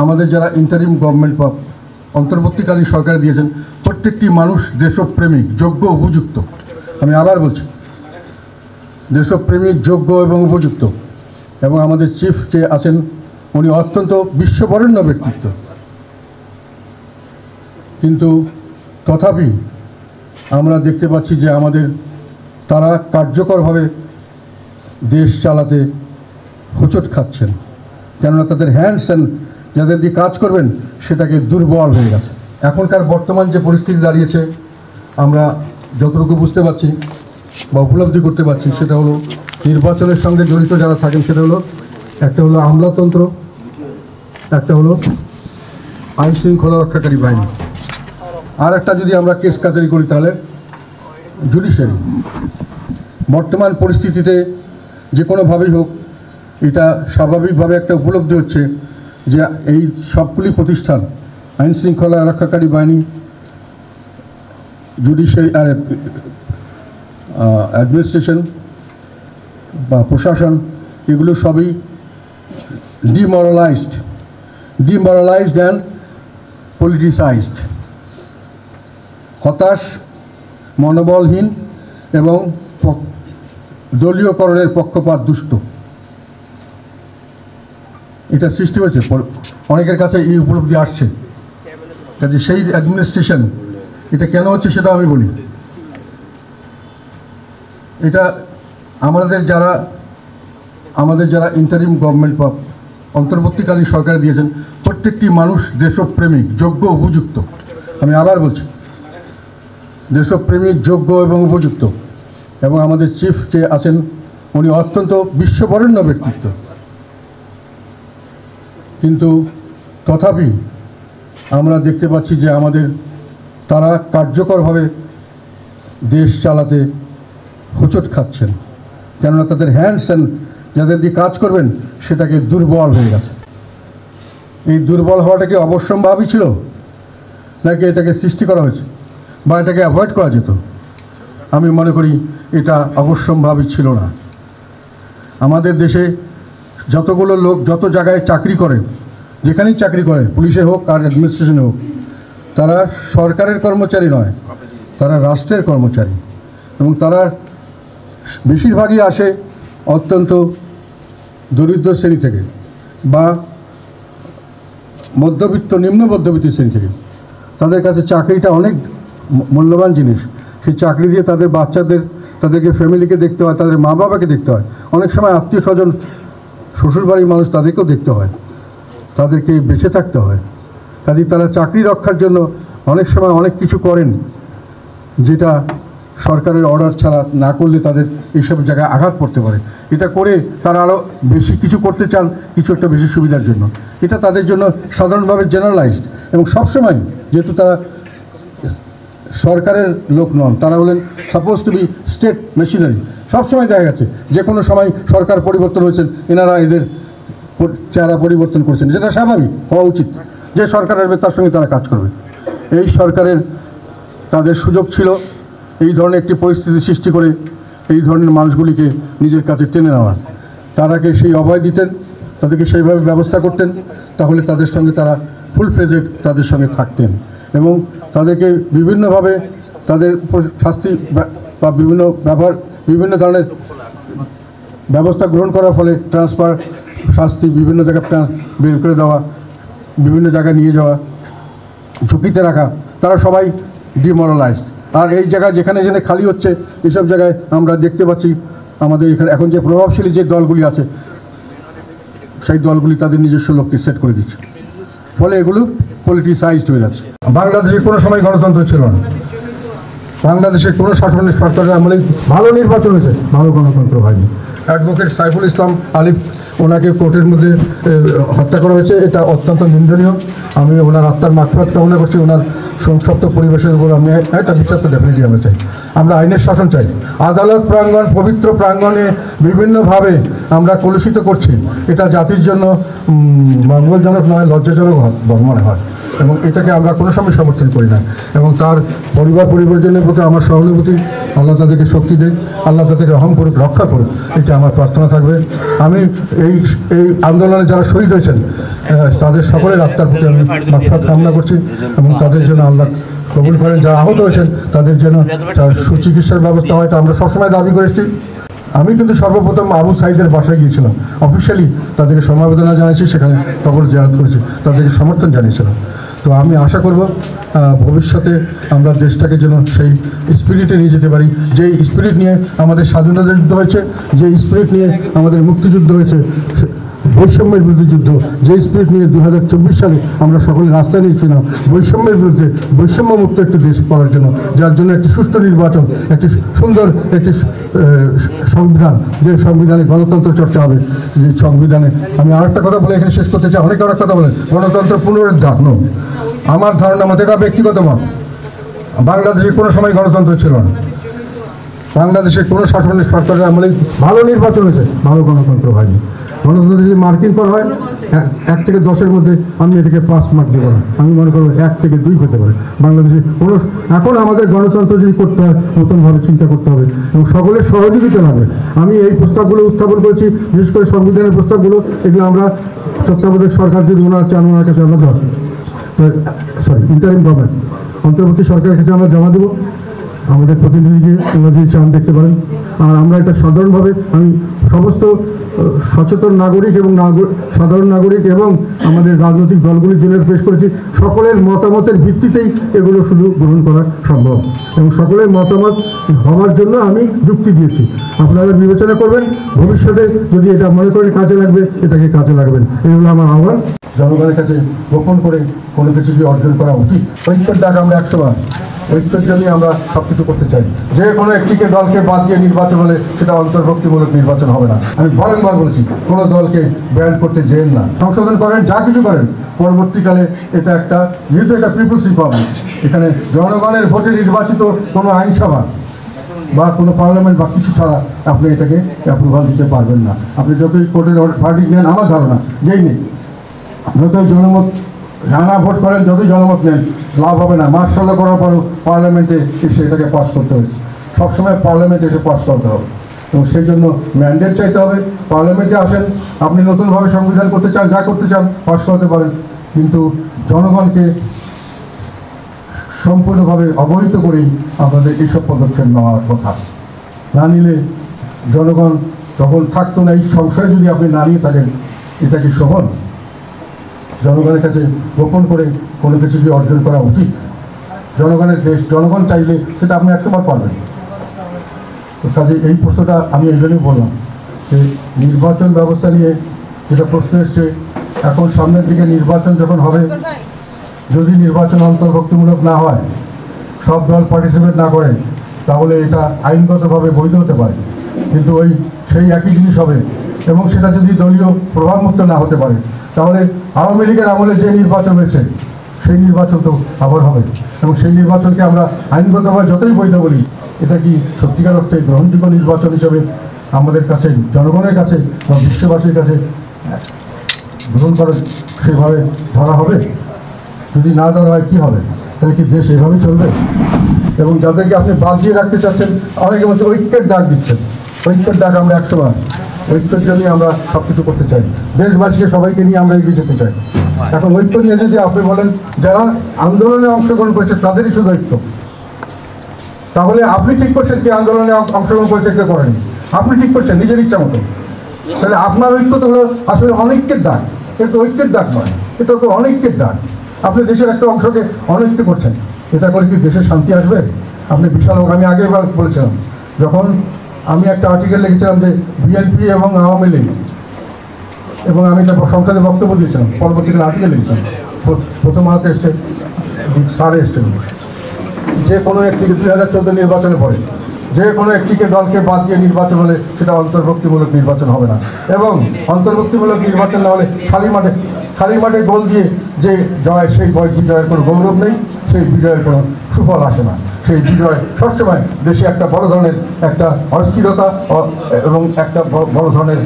আমাদের যারা interim government বা অন্তর্বর্তীকালীন সরকার দিয়েছেন প্রত্যেকটি মানুষ দেশপ্রেমিক, যোগ্য, উপযুক্ত। আমি আবার বলছি, দেশপ্রেমিক, যোগ্য এবং উপযুক্ত। এবং আমাদের চিফ যে আছেন উনি অত্যন্ত বিশ্ববরেণ্য ব্যক্তিত্ব, কিন্তু তথাপি আমরা দেখতে পাচ্ছি যে আমাদের তারা কার্যকরভাবে দেশ চালাতে হোঁচট খাচ্ছেন, কেননা তাদের হ্যান্ডস অ্যান্ড যাদের দিয়ে কাজ করবেন সেটাকে দুর্বল হয়ে গেছে। এখনকার বর্তমান যে পরিস্থিতি দাঁড়িয়েছে আমরা যতটুকু বুঝতে পারছি বা উপলব্ধি করতে পারছি সেটা হলো নির্বাচনের সঙ্গে জড়িত যারা থাকেন সেটা হলো একটা হলো আমলাতন্ত্র, একটা হলো আইন শৃঙ্খলা রক্ষাকারী বাহিনী, আর একটা যদি আমরা কেস কাচারি করি তাহলে জুডিশিয়ারি। বর্তমান পরিস্থিতিতে যে কোনোভাবেই হোক এটা স্বাভাবিকভাবে একটা উপলব্ধি হচ্ছে যে এই সবগুলি প্রতিষ্ঠান, আইন শৃঙ্খলা রক্ষাকারী বাহিনী, জুডিশিয়ারি আর অ্যাডমিনিস্ট্রেশন বা প্রশাসন, এগুলো সবই ডিমোরালাইজড অ্যান্ড পলিটিসাইজড, হতাশ, মনোবলহীন এবং দলীয়করণের পক্ষপাত দুষ্ট এটা সৃষ্টি হয়েছে। অনেকের কাছে এই উপলব্ধি আসছে, কাজে সেই অ্যাডমিনিস্ট্রেশন এটা কেন হচ্ছে সেটা আমি বলি। এটা আমাদের যারা ইন্টারিম গভর্নমেন্ট বা অন্তর্বর্তীকালীন সরকার দিয়েছেন প্রত্যেকটি মানুষ দেশপ্রেমিক, যোগ্য, উপযুক্ত। আমি আবার বলছি, দেশপ্রেমিক, যোগ্য এবং উপযুক্ত। এবং আমাদের চিফ যে আছেন উনি অত্যন্ত বিশ্ববরেণ্য ব্যক্তিত্ব, কিন্তু তথাপি আমরা দেখতে পাচ্ছি যে আমাদের তারা কার্যকরভাবে দেশ চালাতে হোঁচট খাচ্ছেন, কেননা তাদের হ্যান্ডস অ্যান্ড যাদের দিয়ে কাজ করবেন সেটাকে দুর্বল হয়ে গেছে। এই দুর্বল হওয়াটা কি অবশ্যম্ভাবী ছিল, নাকি এটাকে সৃষ্টি করা হয়েছে বা এটাকে অ্যাভয়েড করা যেত? আমি মনে করি এটা অবশ্যম্ভাবী ছিল না। আমাদের দেশে যতগুলো লোক যত জায়গায় চাকরি করে, যেখানেই চাকরি করে, পুলিশে হোক আর অ্যাডমিনিস্ট্রেশনে হোক, তারা সরকারের কর্মচারী নয়, তারা রাষ্ট্রের কর্মচারী। এবং তারা বেশিরভাগই আসে অত্যন্ত দরিদ্র শ্রেণী থেকে বা মধ্যবিত্ত, নিম্ন মধ্যবিত্ত শ্রেণী থেকে। তাদের কাছে চাকরিটা অনেক মূল্যবান জিনিস। সেই চাকরি দিয়ে তাদের বাচ্চাদের, তাদেরকে ফ্যামিলিকে দেখতে হয়, তাদের মা বাবাকে দেখতে হয়, অনেক সময় আত্মীয় স্বজন, শ্বশুরবাড়ির মানুষ তাদেরকেও দেখতে হয়, তাদেরকে বেঁচে থাকতে হয়। কাজে তারা চাকরি রক্ষার জন্য অনেক সময় অনেক কিছু করেন, যেটা সরকারের অর্ডার ছাড়া না করলে তাদের এইসব জায়গায় আঘাত পড়তে পারে। এটা করে তারা আরও বেশি কিছু করতে চান, কিছু একটা বেশি সুবিধার জন্য। এটা তাদের জন্য সাধারণভাবে জেনারেলাইজড। এবং সবসময় যেহেতু তারা সরকারের লোক নন, তারা হলেন suppose to be state machinery. সবসময় দেখা গেছে যে কোনো সময় সরকার পরিবর্তন হয়েছেন, এনারা এদের চেহারা পরিবর্তন করছেন, যেটা স্বাভাবিক হওয়া উচিত। যে সরকার আসবে তার সঙ্গে তারা কাজ করবে। এই সরকারের তাদের সুযোগ ছিল এই ধরনের একটি পরিস্থিতি সৃষ্টি করে এই ধরনের মানুষগুলিকে নিজের কাছে টেনে নেওয়া। তারাকে সেই অভয় দিতেন, তাদেরকে সেইভাবে ব্যবস্থা করতেন, তাহলে তাদের সঙ্গে তারা ফুল ফ্লেজেড তাদের সঙ্গে থাকতেন এবং তাদেরকে বিভিন্নভাবে তাদের শাস্তি বা বিভিন্ন ধরনের ব্যবস্থা গ্রহণ করার ফলে ট্রান্সফার, শাস্তি, বিভিন্ন জায়গায় বের করে দেওয়া, বিভিন্ন জায়গায় নিয়ে যাওয়া, ঝুঁকিতে রাখা, তারা সবাই ডিমোরালাইজড। আর এই জায়গায় যেখানে খালি হচ্ছে, এসব জায়গায় আমরা দেখতে পাচ্ছি আমাদের এখানে এখন যে প্রভাবশালী যে দলগুলি আছে সেই দলগুলি তাদের নিজস্ব লোককে সেট করে দিচ্ছে, ফলে এগুলো পলিটিসাইজড হয়ে যাচ্ছে। বাংলাদেশে কোনো সময় গণতন্ত্র ছিল না। বাংলাদেশে কোনো সরকারের আমলে ভালো নির্বাচন হয়েছে, ভালো গণতন্ত্র হয়নি। অ্যাডভোকেট সাইফুল ইসলাম আলিফ, ওনাকে কোর্টের মধ্যে হত্যা করা হয়েছে, এটা অত্যন্ত নিন্দনীয়। আমি ওনার আত্মার মাগফিরাত কামনা করছি। ওনার সংসপ্ত পরিবেশের উপর আমি একটা বিচার তো ডেফিনেটলি আমরা চাই। আমরা আইনের শাসন চাই। আদালত প্রাঙ্গণ, পবিত্র প্রাঙ্গণে বিভিন্নভাবে আমরা কলুষিত করছি, এটা জাতির জন্য মঙ্গলজনক নয়, লজ্জাজনক মনে হয়। এবং এটাকে আমরা কোনো সময় সমর্থন করি না। এবং তার পরিবারজনের প্রতি আমার সহানুভূতি, আল্লাহ তাদেরকে শক্তি দেয়, আল্লাহ তাদেরকে রহম করুক, রক্ষা করুক, এটা আমার প্রার্থনা থাকবে। আমি এই আন্দোলনে যারা শহীদ হয়েছেন তাদের সকলের আত্মার প্রতি আমি মাগফিরাত কামনা করছি এবং তাদের জন্য আল্লাহ কবুল করেন। যারা আহত হয়েছেন তাদের জন্য সুচিকিৎসার ব্যবস্থা হয়, এটা আমরা সবসময় দাবি করেছি। আমি কিন্তু সর্বপ্রথম আবু সাইদের বাসায় গিয়েছিলাম, অফিসিয়ালি তাদেরকে সমবেদনা জানিয়েছি, সেখানে কবর জিয়ারত করেছি, তাদেরকে সমর্থন জানিয়েছিলাম। তো আমি আশা করব ভবিষ্যতে আমরা দেশটাকে যেন সেই স্পিরিটে নিয়ে যেতে পারি, যে স্পিরিট নিয়ে আমাদের স্বাধীনতা যুদ্ধ হয়েছে, যে স্পিরিট নিয়ে আমাদের মুক্তিযুদ্ধ হয়েছে, বৈষম্যের বিরুদ্ধে যুদ্ধ, যে স্পিরিট নিয়ে 2024 সালে আমরা সকলে রাস্তায় নিয়েছিলাম বৈষম্যের বিরুদ্ধে, বৈষম্যমুক্ত একটি দেশ করার জন্য, যার জন্য একটি সুষ্ঠু নির্বাচন, একটি সুন্দর একটি সংবিধান, যে সংবিধানে গণতন্ত্র চর্চা হবে। যে সংবিধানে আমি আরেকটা কথা বলে এখানে শেষ করতে চাই, অনেকে অনেক কথা বলেন গণতন্ত্র পুনরুদ্ধার। আমার ধারণা মতে, এটা ব্যক্তিগত মত, বাংলাদেশে কোনো সময় গণতন্ত্র ছিল না। বাংলাদেশে কোনো শাসনের সরকারের আমলে ভালো নির্বাচন হয়েছে, ভালো গণতন্ত্র হয়নি। গণতন্ত্র যদি মার্কিং করা হয় 1 থেকে 10-এর মধ্যে আমি এটাকে 5 মার্ক দেবো না, আমি মনে করবো 1 থেকে 2 হতে পারে। বাংলাদেশে কোনো এখন আমাদের গণতন্ত্র যদি করতে হয় নতুনভাবে চিন্তা করতে হবে এবং সকলের সহযোগিতা লাগবে। আমি এই প্রস্তাবগুলো উত্থাপন করেছি, বিশেষ করে সংবিধানের প্রস্তাবগুলো, এগুলো আমরা তত্ত্বাবধায়ক সরকার যদি ওনারা চান ওনার কাছে আমরা ইন্টারিম গভর্নমেন্ট, অন্তর্বর্তী সরকারের কাছে আমরা জমা দেবো। আমাদের প্রতিনিধিকে ওনারা যদি চান দেখতে পারেন। আর আমরা এটা সাধারণভাবে আমি সমস্ত সচেতন নাগরিক এবং সাধারণ নাগরিক এবং আমাদের রাজনৈতিক দলগুলির জন্য পেশ করেছি। সকলের মতামতের ভিত্তিতেই এগুলো শুধু গ্রহণ করা সম্ভব এবং সকলের মতামত হওয়ার জন্য আমি যুক্তি দিয়েছি। আপনারা বিবেচনা করবেন, ভবিষ্যতে যদি এটা মনে করেন কাজে লাগবে, এটাকে কাজে লাগবেন। এই হলো আমার আহ্বান। জনগণের কাছে গোপন করে কোনো কিছু কি অর্জন করা উচিত। ঐক্যের ডাক আমরা 100 বার, ঐক্যের জন্যই আমরা সব কিছু করতে চাই। যে কোনো একটিকে দলকে বাদ দিয়ে নির্বাচন হলে সেটা অন্তর্ভুক্তিমূলক নির্বাচন হবে না। আমি বারংবার বলেছি, কোনো দলকে ব্যান করতে যেন না, সংশোধন করেন, যা কিছু করেন, পরবর্তীকালে এটা একটা, যেহেতু এটা পিপুলস রিপাবলিক, এখানে জনগণের ভোটে নির্বাচিত কোনো আইনসভা বা কোনো পার্লামেন্ট বা কিছু ছাড়া আপনি এটাকে অ্যাপ্রুভাল দিতে পারবেন না। আপনি যতই কোর্টের ভার্ডিক্ট নেন, আমার ধারণা যেই নেই, যতই জনমত নানা ভোট করেন, যতই জনমত নেন, লাভ হবে না। মার্শাল্লাহ করার পরেও পার্লামেন্টে এসে এটাকে পাস করতে হয়েছে। সবসময় পার্লামেন্টে এসে পাস করতে হবে এবং সেই জন্য ম্যান্ডেট চাইতে হবে। পার্লামেন্টে আসেন, আপনি নতুনভাবে সংবিধান করতে চান, যা করতে চান পাস করতে পারেন, কিন্তু জনগণকে সম্পূর্ণভাবে অবহিত করেই আপনাদের এইসব পদক্ষেপ নেওয়ার কথা। না নিলে জনগণ তখন থাকতো না। এই সংশয় যদি আপনি না নিয়ে থাকেন, এটা কি শোভন? জনগণের কাছে গোপন করে কোনো কিছু কি অর্জন করা উচিত? জনগণের দেশ, জনগণ চাইলে সেটা আপনি 100 বার পারবেন। তো কাজে এই প্রশ্নটা আমি এই জন্যই বললাম যে নির্বাচন ব্যবস্থা নিয়ে যেটা প্রশ্ন এসছে, এখন সামনের দিকে নির্বাচন যখন হবে, যদি নির্বাচন অন্তর্ভুক্তিমূলক না হয়, সব দল পার্টিসিপেট না করেন, তাহলে এটা আইনগতভাবে বৈধ হতে পারে, কিন্তু সেই একই জিনিস হবে এবং সেটা যদি দলীয় প্রভাবমুক্ত না হতে পারে, তাহলে আওয়ামী লীগের আমলে যে নির্বাচন হয়েছে সেই নির্বাচন তো আবার হবে এবং সেই নির্বাচনকে আমরা আইনগতভাবে যতই বৈধ বলি, এটা কি সত্যিকার অর্থে গ্রহণযোগ্য নির্বাচন হিসেবে আমাদের কাছে, জনগণের কাছে বা বিশ্ববাসীর কাছে গ্রহণ করে সেভাবে ধরা হবে? যদি না ধরা হয় কী হবে? তাহলে কি দেশ এভাবেই চলবে? এবং যাদেরকে আপনি বাদ দিয়ে রাখতে চাচ্ছেন, অনেকে বলছে ঐক্যের ডাক দিচ্ছেন। ঐক্যের ডাক আমরা 100 বার, ঐক্যের জন্যই আমরা সব কিছু করতে চাই। দেশবাসীকে সবাইকে নিয়ে আমরা এগিয়ে যেতে চাই। এখন ঐক্য নিয়ে যদি আপনি বলেন যারা আন্দোলনে অংশগ্রহণ করেছে তাদেরই শুধু ঐক্য, তাহলে আপনি ঠিক করছেন কি আন্দোলনে অংশগ্রহণ করেছে কে করেনি? আপনি ঠিক করছেন নিজের ইচ্ছা মতো। তাহলে আপনার ঐক্য তো হলো আসলে অনৈক্যের ডাক, কিন্তু ঐক্যের ডাক নয়, এটা তো অনৈক্যের ডাক। আপনি দেশের একটা অংশকে অনৈক্য করছেন, এটা করে কি দেশের শান্তি আসবে? আপনি বিশাল, আমি আগেরবার বলেছিলাম, যখন আমি একটা আর্টিকেল লিখেছিলাম যে বিএনপি এবং আওয়ামী লীগ, এবং আমি একটা সংসদে বক্তব্য দিয়েছিলাম, পরবর্তীকালে আর্টিকেল লিখেছিলাম, প্রথম হাতে এসছে সাড়ে এসছে, যে কোনো একটিকে 2014 নির্বাচনে পরে যে কোনো একটিকে দলকে বাদ দিয়ে নির্বাচন হলে সেটা অন্তর্ভুক্তিমূলক নির্বাচন হবে না। এবং অন্তর্ভুক্তিমূলক নির্বাচন না হলে খালি মাঠে গোল দিয়ে যে জয়, সেই বিজয়ের কোনো গৌরব নেই, সেই বিজয়ের কোনো সুফল আসে না। সেই বিজয় সবসময় দেশে একটা বড় ধরনের একটা অস্থিরতা এবং একটা বড় ধরনের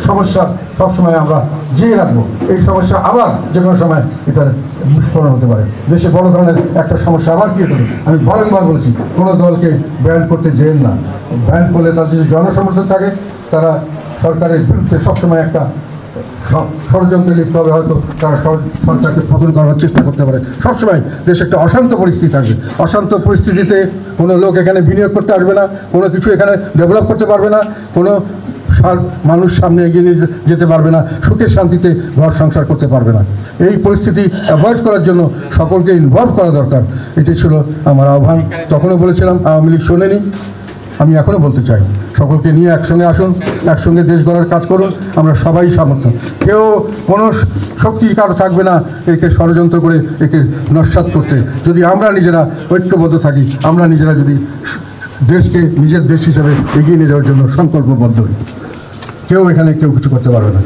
সমস্যা সবসময় আমরা জিয়ে রাখবো। এই সমস্যা আবার যে কোনো সময় এটার বিস্ফোরণ হতে পারে, দেশে বড় ধরনের একটা সমস্যা আবার ক্রিয়েট হবে। আমি বারংবার বলেছি, কোনো দলকে ব্যান করতে যেন না। ব্যান করলে তার যদি জনসমর্থন থাকে, তারা সরকারের বিরুদ্ধে সবসময় একটা ষড়যন্ত্রে লিপ্ত হবে, হয়তো তারা সরকারকে পতন করার চেষ্টা করতে পারে। সবসময় দেশে একটা অশান্ত পরিস্থিতি থাকবে। অশান্ত পরিস্থিতিতে কোনো লোক এখানে বিনিয়োগ করতে আসবে না, কোনো কিছু এখানে ডেভেলপ করতে পারবে না, কোনো মানুষ সামনে এগিয়ে নিয়ে যেতে পারবে না, সুখের শান্তিতে ঘর সংসার করতে পারবে না। এই পরিস্থিতি অ্যাভয়েড করার জন্য সকলকে ইনভলভ করা দরকার। এটি ছিল আমার আহ্বান। তখনও বলেছিলাম, আওয়ামী লীগ শোনেনি, আমি এখনও বলতে চাই, সকলকে নিয়ে একসঙ্গে আসুন, একসঙ্গে দেশ গড়ার কাজ করুন। আমরা সবাই সমর্থন, কেউ কোনো শক্তি কারো থাকবে না একে ষড়যন্ত্র করে একে নস্যাৎ করতে। যদি আমরা নিজেরা ঐক্যবদ্ধ থাকি, আমরা নিজেরা যদি দেশকে নিজের দেশ হিসেবে এগিয়ে নিয়ে যাওয়ার জন্য সংকল্পবদ্ধ হই, কেউ এখানে কেউ কিছু করতে পারবে না।